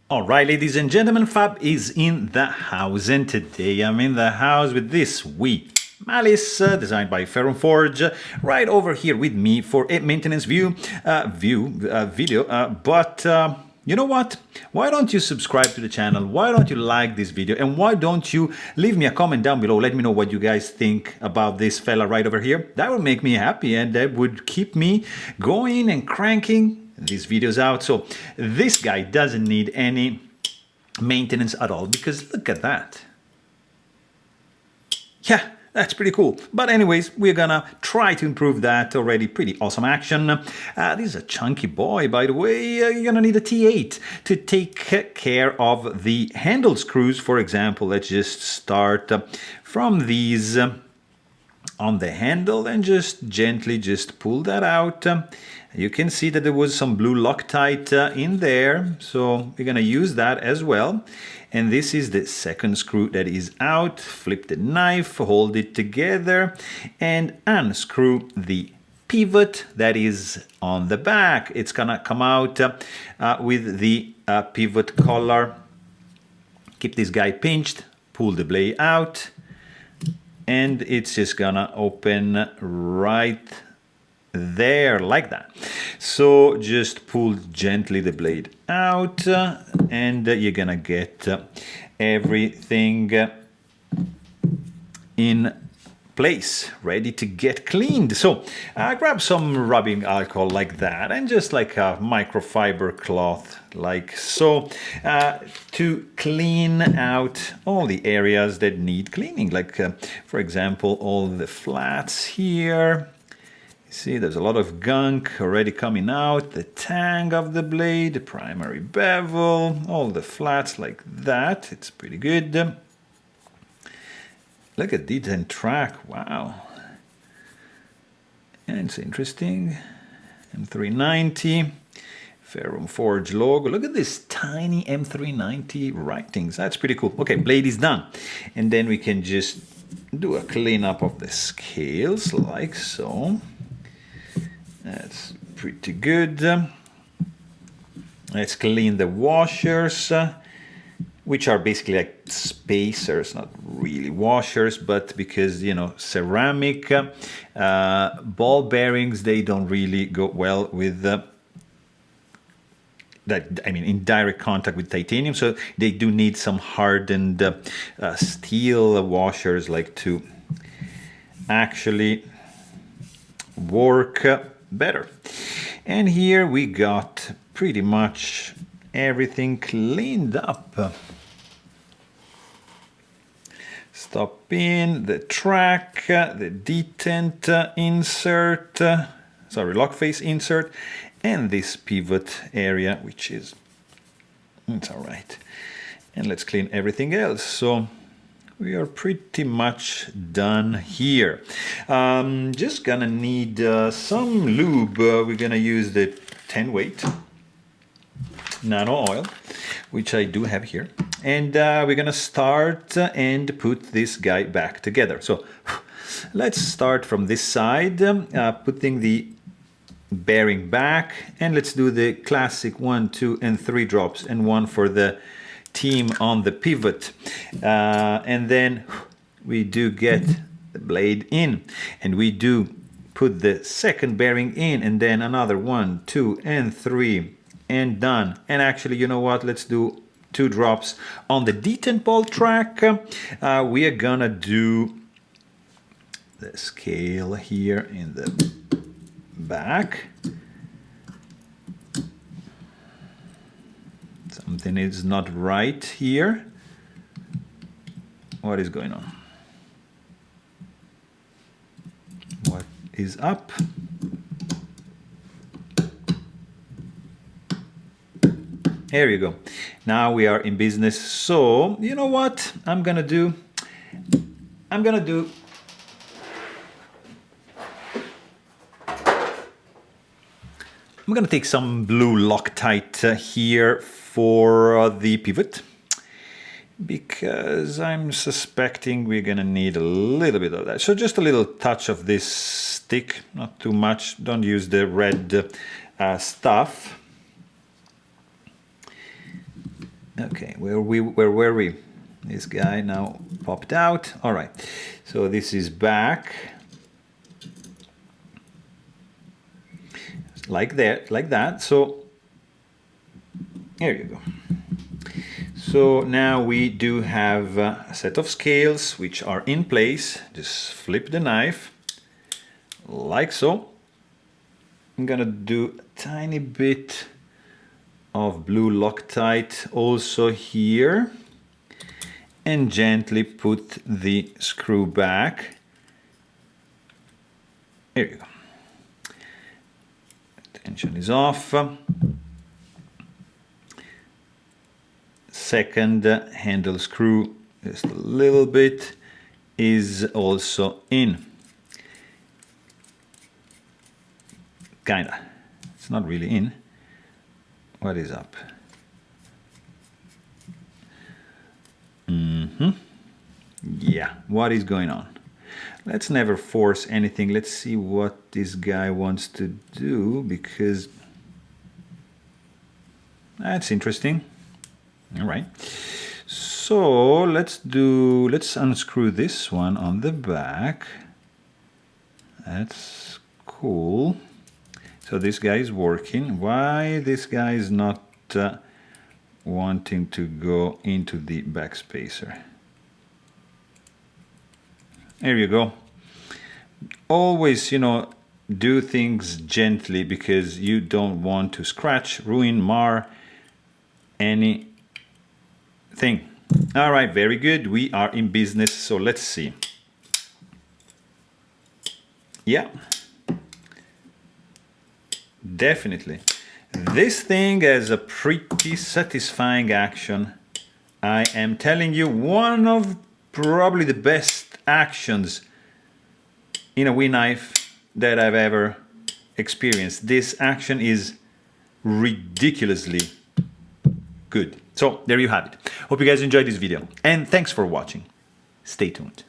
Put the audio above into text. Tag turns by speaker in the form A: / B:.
A: All right, ladies and gentlemen, Fab is in the house, and today I'm in the house with this sweet Malice, designed by Forge, right over here with me for a maintenance video. But you know what? Why don't you subscribe to the channel? Why don't you like this video? And why don't you leave me a comment down below? Let me know what you guys think about this fella right over here. That would make me happy, and that would keep me going and cranking these videos out. So this guy doesn't need any maintenance at all, because look at that. Yeah, that's pretty cool. But anyways, we're gonna try to improve that already pretty awesome action. This is a chunky boy, by the way. You're gonna need a T8 to take care of the handle screws, for example. Let's just start from these on the handle and just gently just pull that out. You can see that there was some blue Loctite in there, so we're gonna use that as well. And this is the second screw that is out. Flip the knife, hold it together, and unscrew the pivot that is on the back. It's gonna come out with the pivot collar. Keep this guy pinched, pull the blade out, and it's just gonna open right there like that. So just pull gently the blade out, and you're gonna get everything in place, ready to get cleaned. So grab some rubbing alcohol like that, and just like a microfiber cloth like so, to clean out all the areas that need cleaning, like for example all the flats here. See, there's a lot of gunk already coming out, the tang of the blade, the primary bevel, all the flats like that. It's pretty good. Look at detent track, wow. And it's interesting. M390, Forge logo. Look at this tiny M390 writings. That's pretty cool. Okay, blade is done. And then we can just do a cleanup of the scales like so. That's pretty good. Let's clean the washers, which are basically like spacers, not really washers, but because, you know, ceramic ball bearings, they don't really go well with in direct contact with titanium, so they do need some hardened steel washers, like, to actually work better. And here we got pretty much everything cleaned up. Stop in the track, the detent insert, lock face insert, and this pivot area, which is, it's all right. And let's clean everything else. So we are pretty much done here. Just gonna need some lube. We're gonna use the 10 weight nano oil, which I do have here. And we're gonna start and put this guy back together. So let's start from this side, putting the bearing back, and let's do the classic 1, 2, and 3 drops, and one for the team on the pivot, and then we do get the blade in, and we do put the second bearing in, and then another 1, 2, and 3, and done. And actually, you know what, let's do 2 drops on the detent ball track. We are gonna do the scale here in the back. Something is not right here. What is going on? What is up? Here you go. Now we are in business. So, you know what I'm gonna do? I'm gonna take some blue Loctite here for the pivot, because I'm suspecting we're gonna need a little bit of that. So just a little touch of this stick, not too much. Don't use the red stuff. Okay, where were we? This guy now popped out. All right, so this is back. Like that. So here you go. So now we do have a set of scales which are in place. Just flip the knife like so. I'm gonna do a tiny bit of blue Loctite also here and gently put the screw back. Here you go. Tension is off. Second handle screw, just a little bit, is also in. Kinda. It's not really in. What is up? Yeah, what is going on? Let's never force anything. Let's see what this guy wants to do, because that's interesting. All right. So let's unscrew this one on the back. That's cool. So this guy is working. Why this guy is not wanting to go into the backspacer? There you go. Always, do things gently, because you don't want to scratch, ruin, mar anything. All right, very good. We are in business, so let's see. Yeah. Definitely. This thing has a pretty satisfying action. I am telling you, one of probably the best actions in a Wii knife that I've ever experienced. This action is ridiculously good. So there you have it. Hope you guys enjoyed this video, and thanks for watching. Stay tuned.